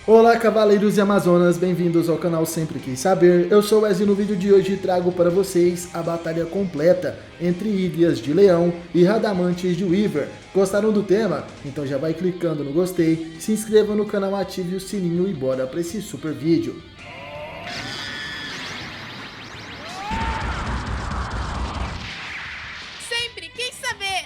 Olá cavaleiros e amazonas, bem-vindos ao canal Sempre Quis Saber. Eu sou o Wesley e no vídeo de hoje trago para vocês a batalha completa entre Ilhas de Leão e Radamantes de Weaver. Gostaram do tema? Então já vai clicando no gostei, se inscreva no canal, ative o sininho e bora para esse super vídeo. Sempre quis saber!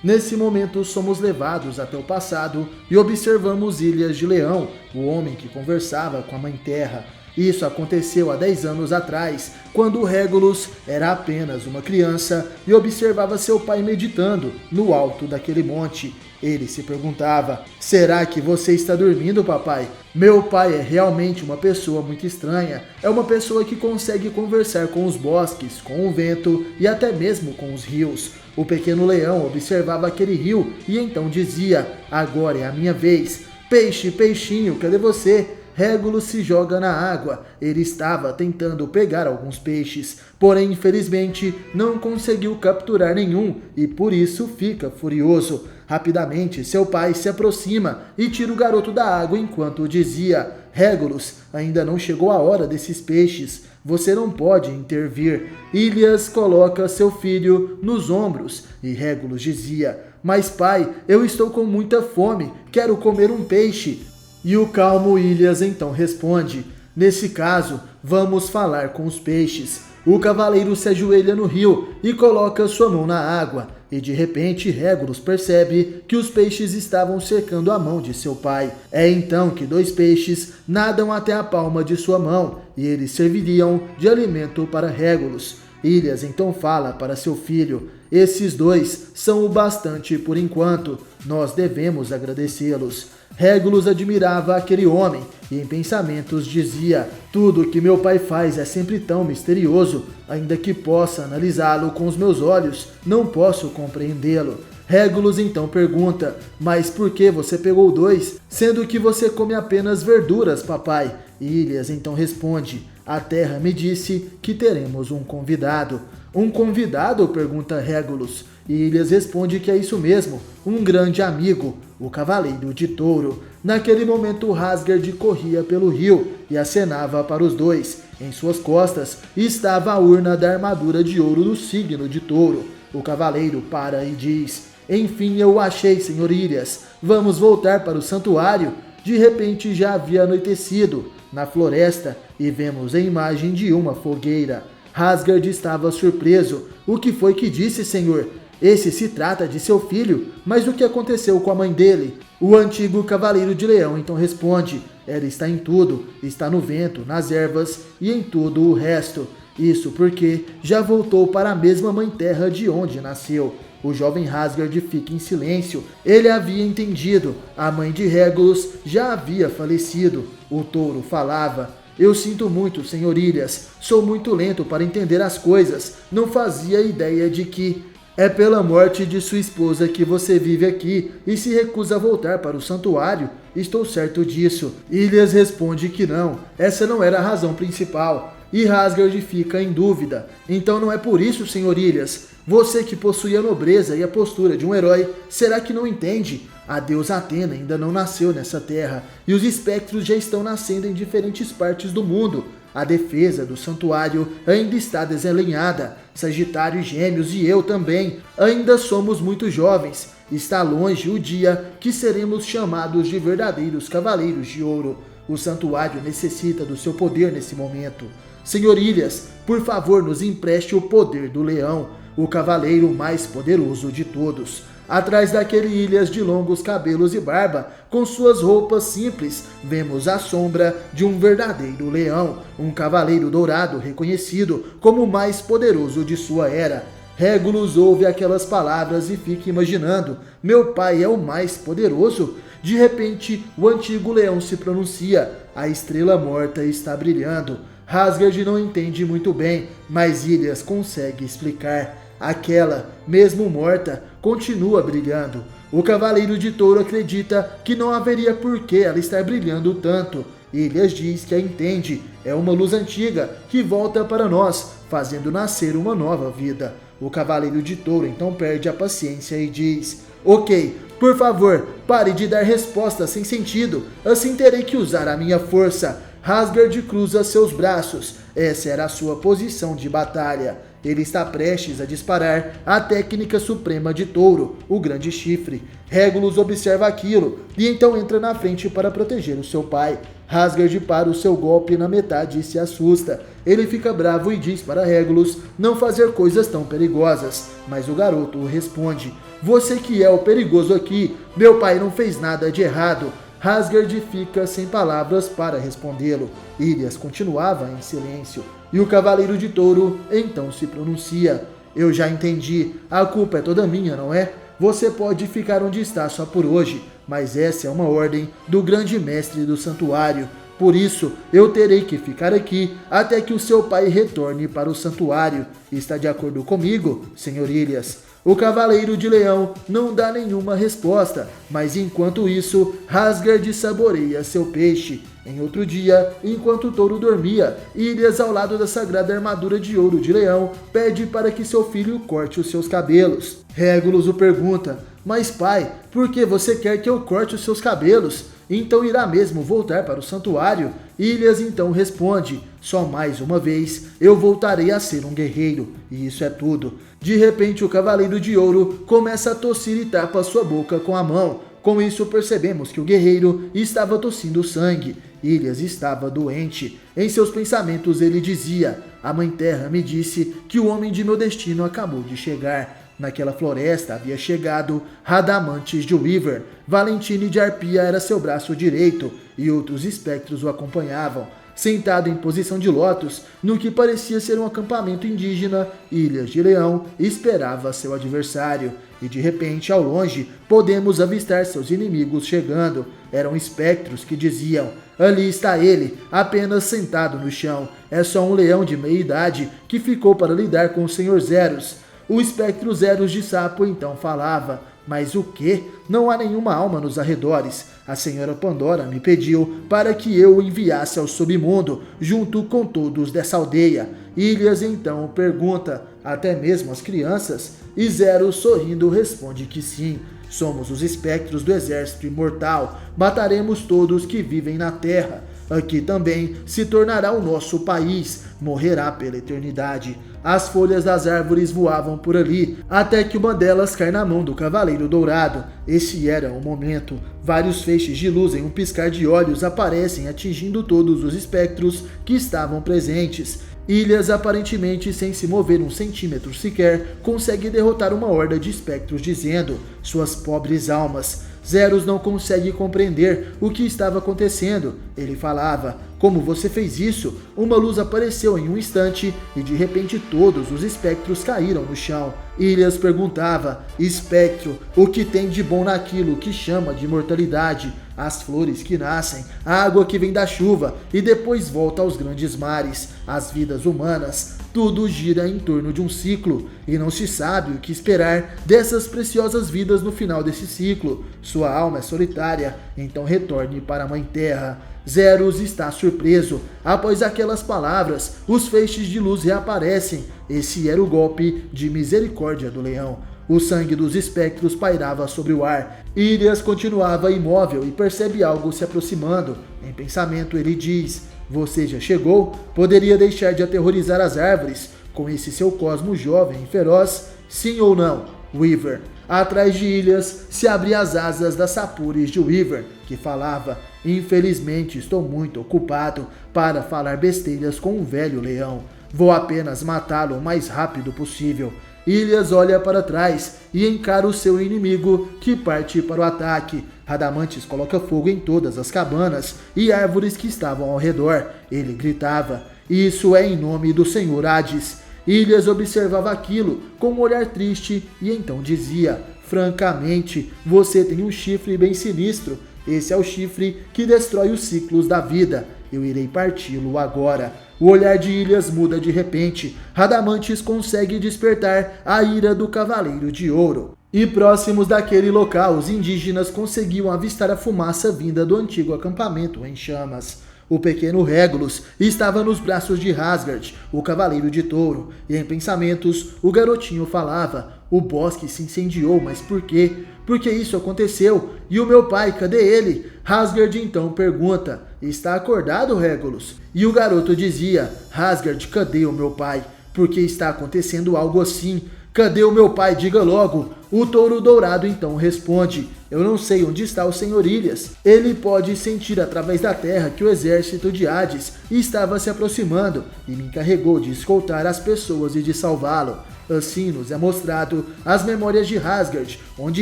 Nesse momento somos levados até o passado e observamos Ilhas de Leão, o homem que conversava com a Mãe Terra. Isso aconteceu há 10 anos atrás, quando Regulus era apenas uma criança e observava seu pai meditando no alto daquele monte. Ele se perguntava: será que você está dormindo, papai? Meu pai é realmente uma pessoa muito estranha. É uma pessoa que consegue conversar com os bosques, com o vento e até mesmo com os rios. O pequeno leão observava aquele rio e então dizia: agora é a minha vez. Peixe, peixinho, cadê você? Regulus se joga na água. Ele estava tentando pegar alguns peixes, porém infelizmente não conseguiu capturar nenhum e por isso fica furioso. Rapidamente seu pai se aproxima e tira o garoto da água enquanto dizia: Regulus, ainda não chegou a hora desses peixes. Você não pode intervir. Ilhas coloca seu filho nos ombros e Regulus dizia: mas pai, eu estou com muita fome, quero comer um peixe. E o calmo Ilhas então responde: nesse caso, vamos falar com os peixes. O cavaleiro se ajoelha no rio e coloca sua mão na água. E de repente Regulus percebe que os peixes estavam cercando a mão de seu pai. É então que 2 peixes nadam até a palma de sua mão e eles serviriam de alimento para Regulus. Ilhas então fala para seu filho: esses 2 são o bastante por enquanto, nós devemos agradecê-los. Regulus admirava aquele homem e em pensamentos dizia: tudo que meu pai faz é sempre tão misterioso, ainda que possa analisá-lo com os meus olhos, não posso compreendê-lo. Regulus então pergunta: mas por que você pegou 2, sendo que você come apenas verduras, papai? Ilhas então responde: a terra me disse que teremos um convidado. Um convidado? Pergunta Regulus. E Ilhas responde que é isso mesmo, um grande amigo, o Cavaleiro de Touro. Naquele momento Rasgard corria pelo rio e acenava para os 2. Em suas costas estava a urna da armadura de ouro do signo de Touro. O cavaleiro para e diz: enfim eu o achei, senhor Ilhas. Vamos voltar para o santuário? De repente já havia anoitecido na floresta e vemos a imagem de uma fogueira. Rasgard estava surpreso. O que foi que disse, senhor? Esse se trata de seu filho, mas o que aconteceu com a mãe dele? O antigo cavaleiro de leão então responde: ela está em tudo, está no vento, nas ervas e em tudo o resto. Isso porque já voltou para a mesma mãe terra de onde nasceu. O jovem Rasgard fica em silêncio. Ele havia entendido. A mãe de Regulus já havia falecido. O touro falava: eu sinto muito, senhor Ilhas. Sou muito lento para entender as coisas. Não fazia ideia de que é pela morte de sua esposa que você vive aqui e se recusa a voltar para o santuário. Estou certo disso. Ilhas responde que não. Essa não era a razão principal. E Rasgard fica em dúvida. Então não é por isso, senhor Ilhas. Você que possui a nobreza e a postura de um herói, será que não entende? A deusa Atena ainda não nasceu nessa terra e os espectros já estão nascendo em diferentes partes do mundo. A defesa do santuário ainda está desalinhada. Sagitário e Gêmeos e eu também ainda somos muito jovens. Está longe o dia que seremos chamados de verdadeiros cavaleiros de ouro. O santuário necessita do seu poder nesse momento. Senhor Ilhas, por favor, nos empreste o poder do leão, o cavaleiro mais poderoso de todos. Atrás daquele Ilhas de longos cabelos e barba, com suas roupas simples, vemos a sombra de um verdadeiro leão, um cavaleiro dourado reconhecido como o mais poderoso de sua era. Regulus ouve aquelas palavras e fica imaginando: meu pai é o mais poderoso? De repente, o antigo leão se pronuncia: a estrela morta está brilhando. Rasgard não entende muito bem, mas Ilhas consegue explicar. Aquela, mesmo morta, continua brilhando. O cavaleiro de touro acredita que não haveria por que ela estar brilhando tanto. Ilhas diz que a entende, é uma luz antiga que volta para nós, fazendo nascer uma nova vida. O Cavaleiro de Touro então perde a paciência e diz: ok, por favor, pare de dar respostas sem sentido, assim terei que usar a minha força. Asgard cruza seus braços. Essa era a sua posição de batalha. Ele está prestes a disparar a técnica suprema de Touro, o grande chifre. Regulus observa aquilo e então entra na frente para proteger o seu pai. Asgard para o seu golpe na metade e se assusta. Ele fica bravo e diz para Regulus não fazer coisas tão perigosas, mas o garoto responde: você que é o perigoso aqui, meu pai não fez nada de errado. Asgard fica sem palavras para respondê-lo. Ilias continuava em silêncio. E o Cavaleiro de Touro então se pronuncia: eu já entendi, a culpa é toda minha, não é? Você pode ficar onde está só por hoje, mas essa é uma ordem do grande mestre do santuário. Por isso, eu terei que ficar aqui até que o seu pai retorne para o santuário. Está de acordo comigo, Sr. Ilias? O Cavaleiro de Leão não dá nenhuma resposta, mas enquanto isso, Asgard saboreia seu peixe. Em outro dia, enquanto o touro dormia, Ilias, ao lado da sagrada armadura de ouro de leão, pede para que seu filho corte os seus cabelos. Regulus o pergunta: mas pai, por que você quer que eu corte os seus cabelos? Então irá mesmo voltar para o santuário? Ilias então responde: só mais uma vez eu voltarei a ser um guerreiro, e isso é tudo. De repente o Cavaleiro de Ouro começa a tossir e tapa sua boca com a mão. Com isso percebemos que o guerreiro estava tossindo sangue. Ilias estava doente. Em seus pensamentos ele dizia: a Mãe Terra me disse que o homem de meu destino acabou de chegar. Naquela floresta havia chegado Radamantes de Weaver. Valentine de Arpia era seu braço direito e outros espectros o acompanhavam. Sentado em posição de lótus, no que parecia ser um acampamento indígena, Ilias de Leão esperava seu adversário. E de repente, ao longe, podemos avistar seus inimigos chegando. Eram espectros que diziam: ali está ele, apenas sentado no chão. É só um leão de meia idade que ficou para lidar com o Sr. Zeros. O espectro Zeros de Sapo então falava: mas o quê? Não há nenhuma alma nos arredores. A senhora Pandora me pediu para que eu o enviasse ao submundo, junto com todos dessa aldeia. Ilias então pergunta: até mesmo as crianças? E Zeros, sorrindo, responde que sim. Somos os espectros do exército imortal. Mataremos todos que vivem na terra. Aqui também se tornará o nosso país. Morrerá pela eternidade. As folhas das árvores voavam por ali, até que uma delas cai na mão do Cavaleiro Dourado. Esse era o momento. Vários feixes de luz em um piscar de olhos aparecem, atingindo todos os espectros que estavam presentes. Ilias, aparentemente sem se mover um centímetro sequer, consegue derrotar uma horda de espectros, dizendo: suas pobres almas. Zeros não consegue compreender o que estava acontecendo. Ele falava: como você fez isso? Uma luz apareceu em um instante e de repente todos os espectros caíram no chão. Ilias perguntava: espectro, o que tem de bom naquilo que chama de imortalidade? As flores que nascem, a água que vem da chuva e depois volta aos grandes mares, as vidas humanas, tudo gira em torno de um ciclo e não se sabe o que esperar dessas preciosas vidas no final desse ciclo. Sua alma é solitária, então retorne para a Mãe Terra. Zeros está surpreso. Após aquelas palavras, os feixes de luz reaparecem. Esse era o golpe de misericórdia do leão. O sangue dos espectros pairava sobre o ar. Ilias continuava imóvel e percebe algo se aproximando. Em pensamento ele diz: você já chegou? Poderia deixar de aterrorizar as árvores com esse seu cosmo jovem e feroz? Sim ou não, Weaver? Atrás de Ilias se abriam as asas das sapures de Weaver, que falava: infelizmente estou muito ocupado para falar besteiras com um velho leão. Vou apenas matá-lo o mais rápido possível. Ilias olha para trás e encara o seu inimigo, que parte para o ataque. Radamantes coloca fogo em todas as cabanas e árvores que estavam ao redor. Ele gritava: isso é em nome do Senhor Hades. Ilias observava aquilo com um olhar triste e então dizia: francamente, você tem um chifre bem sinistro. Esse é o chifre que destrói os ciclos da vida. Eu irei parti-lo agora. O olhar de Ilias muda de repente. Radamantes consegue despertar a ira do Cavaleiro de Ouro. E próximos daquele local, os indígenas conseguiam avistar a fumaça vinda do antigo acampamento em chamas. O pequeno Regulus estava nos braços de Asgard, o cavaleiro de touro, e em pensamentos o garotinho falava: o bosque se incendiou, mas por quê? Por que isso aconteceu? E o meu pai, cadê ele? Asgard então pergunta: está acordado, Regulus? E o garoto dizia: Asgard, cadê o meu pai? Por que está acontecendo algo assim? Cadê o meu pai? Diga logo. O touro dourado então responde: eu não sei onde está o Senhor Ilias. Ele pode sentir através da terra que o exército de Hades estava se aproximando e me encarregou de escoltar as pessoas e de salvá-lo. Assim nos é mostrado as memórias de Asgard, onde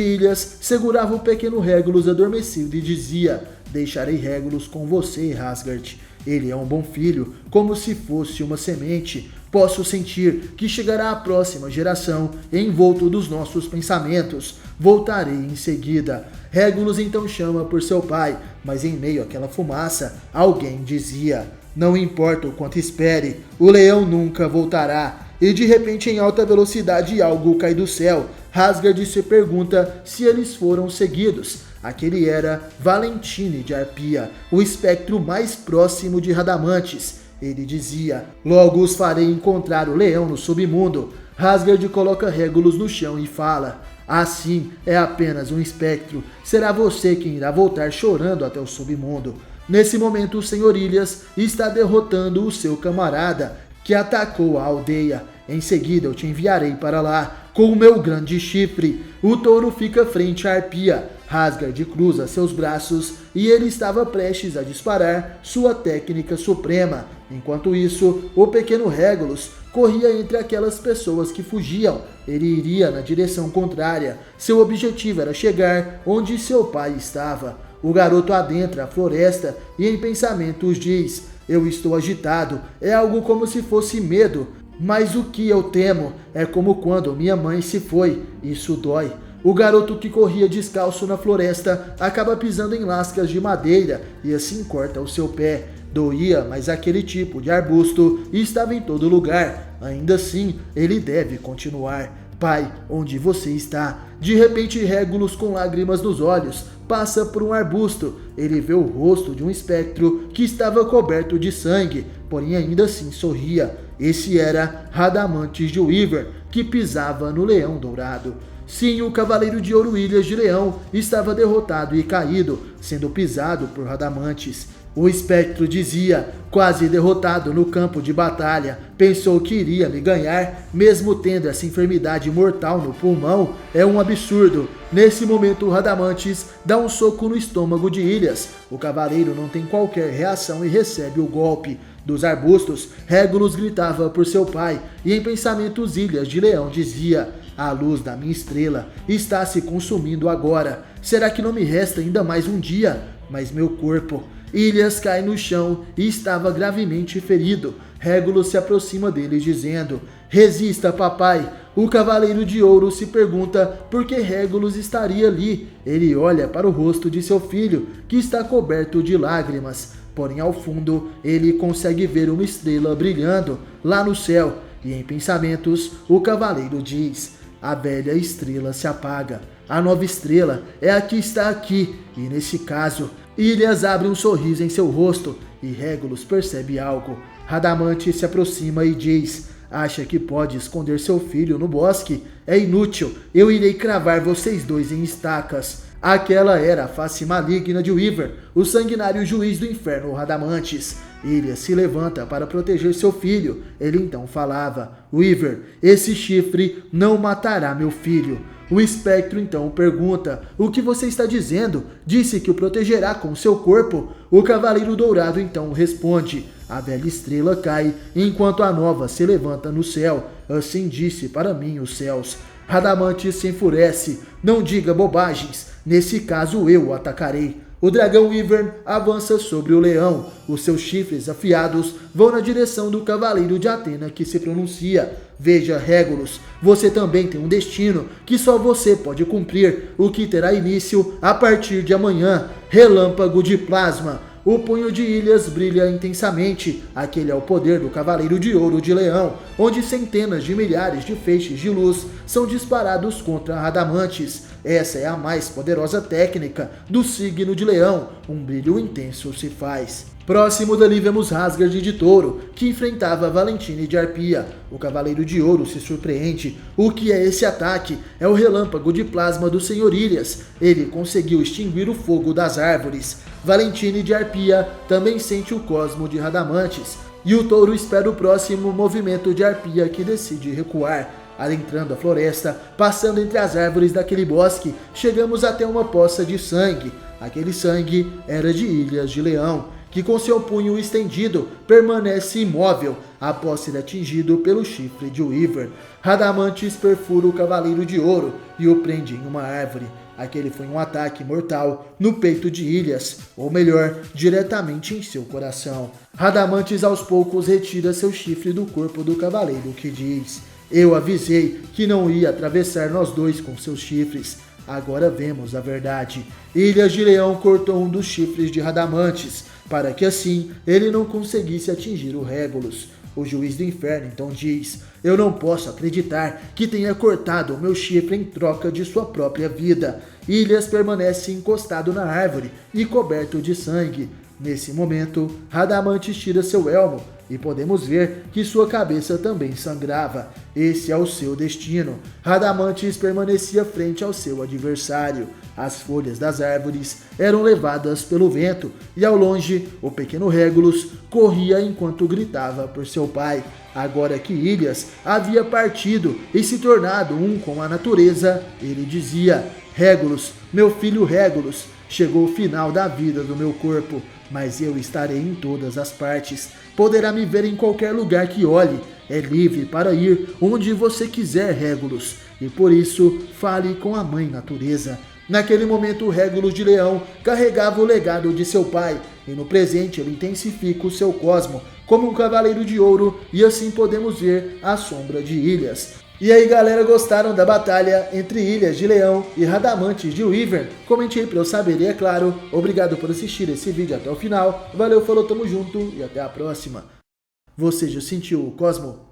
Ilias segurava o pequeno Regulus adormecido e dizia: deixarei Regulus com você, Asgard. Ele é um bom filho, como se fosse uma semente. Posso sentir que chegará a próxima geração envolto dos nossos pensamentos. Voltarei em seguida. Regulus então chama por seu pai, mas em meio àquela fumaça, alguém dizia: não importa o quanto espere, o leão nunca voltará. E de repente, em alta velocidade, algo cai do céu. Asgard se pergunta se eles foram seguidos. Aquele era Valentine de Arpia, o espectro mais próximo de Radamantes. Ele dizia: logo os farei encontrar o leão no submundo. Asgard coloca Regulus no chão e fala: assim, é apenas um espectro. Será você quem irá voltar chorando até o submundo. Nesse momento, o Senhor Ilias está derrotando o seu camarada, que atacou a aldeia. Em seguida eu te enviarei para lá, com o meu grande chifre. O touro fica frente a Arpia. Asgard cruza seus braços e ele estava prestes a disparar sua técnica suprema. Enquanto isso, o pequeno Regulus corria entre aquelas pessoas que fugiam. Ele iria na direção contrária. Seu objetivo era chegar onde seu pai estava. O garoto adentra a floresta e em pensamentos diz: eu estou agitado, é algo como se fosse medo. Mas o que eu temo é como quando minha mãe se foi, isso dói. O garoto que corria descalço na floresta acaba pisando em lascas de madeira e assim corta o seu pé. Doía, mas aquele tipo de arbusto estava em todo lugar. Ainda assim, ele deve continuar. Pai, onde você está? De repente, Regulus, com lágrimas nos olhos, passa por um arbusto. Ele vê o rosto de um espectro que estava coberto de sangue, porém ainda assim sorria. Esse era Radamantes de Wyvern, que pisava no leão dourado. Sim, o cavaleiro de ouro Ilias de Leão estava derrotado e caído, sendo pisado por Radamantes. O espectro dizia: quase derrotado no campo de batalha, pensou que iria me ganhar, mesmo tendo essa enfermidade mortal no pulmão, é um absurdo. Nesse momento, Radamantes dá um soco no estômago de Ilias. O cavaleiro não tem qualquer reação e recebe o golpe. Dos arbustos, Regulus gritava por seu pai, e em pensamentos Ilias de Leão dizia: a luz da minha estrela está se consumindo agora. Será que não me resta ainda mais um dia? Mas meu corpo... Ilias cai no chão e estava gravemente ferido. Regulus se aproxima dele dizendo: resista, papai. O cavaleiro de ouro se pergunta por que Regulus estaria ali. Ele olha para o rosto de seu filho, que está coberto de lágrimas. Porém, ao fundo, ele consegue ver uma estrela brilhando lá no céu. E em pensamentos, o cavaleiro diz: a velha estrela se apaga. A nova estrela é a que está aqui. E nesse caso, Ilias abre um sorriso em seu rosto e Regulus percebe algo. Radamantes se aproxima e diz: acha que pode esconder seu filho no bosque? É inútil, eu irei cravar vocês dois em estacas. Aquela era a face maligna de Wyvern, o sanguinário juiz do inferno Radamantes. Ilias se levanta para proteger seu filho. Ele então falava: Wyvern, esse chifre não matará meu filho. O espectro então pergunta: o que você está dizendo? Disse que o protegerá com seu corpo? O cavaleiro dourado então responde: a velha estrela cai, enquanto a nova se levanta no céu. Assim disse para mim os céus. Radamantes se enfurece: não diga bobagens, nesse caso eu o atacarei. O dragão Wyvern avança sobre o leão. Os seus chifres afiados vão na direção do cavaleiro de Atena, que se pronuncia: veja, Regulus, você também tem um destino que só você pode cumprir, o que terá início a partir de amanhã. Relâmpago de plasma. O punho de Ilias brilha intensamente. Aquele é o poder do Cavaleiro de Ouro de Leão, onde centenas de milhares de feixes de luz são disparados contra Radamantes. Essa é a mais poderosa técnica do signo de Leão. Um brilho intenso se faz. Próximo dali vemos Asgard de Touro, que enfrentava Valentine de Arpia. O Cavaleiro de Ouro se surpreende. O que é esse ataque? É o relâmpago de plasma do Senhor Ilias. Ele conseguiu extinguir o fogo das árvores. Valentine de Arpia também sente o cosmo de Radamantes. E o touro espera o próximo movimento de Arpia, que decide recuar. Adentrando a floresta, passando entre as árvores daquele bosque, chegamos até uma poça de sangue. Aquele sangue era de Ilias de Leão, que com seu punho estendido permanece imóvel após ser atingido pelo chifre de Weaver. Radamantes perfura o Cavaleiro de Ouro e o prende em uma árvore. Aquele foi um ataque mortal no peito de Ilias, ou melhor, diretamente em seu coração. Radamantes aos poucos retira seu chifre do corpo do cavaleiro, que diz: "Eu avisei que não ia atravessar nós dois com seus chifres. Agora vemos a verdade." Ilias de Leão cortou um dos chifres de Radamantes, para que assim ele não conseguisse atingir o Régulos. O juiz do inferno então diz: "Eu não posso acreditar que tenha cortado o meu chifre em troca de sua própria vida." Ilias permanece encostado na árvore e coberto de sangue. Nesse momento, Radamantes tira seu elmo e podemos ver que sua cabeça também sangrava. Esse é o seu destino. Radamantes permanecia frente ao seu adversário. As folhas das árvores eram levadas pelo vento e ao longe o pequeno Régulos corria enquanto gritava por seu pai. Agora que Ilias havia partido e se tornado um com a natureza, ele dizia: "Régulos, meu filho Régulos, chegou o final da vida do meu corpo, mas eu estarei em todas as partes. Poderá me ver em qualquer lugar que olhe. É livre para ir onde você quiser, Régulos, e por isso fale com a mãe natureza." Naquele momento, o Régulos de Leão carregava o legado de seu pai, e no presente ele intensifica o seu cosmo como um Cavaleiro de Ouro, e assim podemos ver a sombra de Ilias. E aí, galera, gostaram da batalha entre Ilias de Leão e Radamantes de Weaver? Comente aí pra eu saber, e é claro, obrigado por assistir esse vídeo até o final. Valeu, falou, tamo junto e até a próxima. Você já sentiu o cosmo?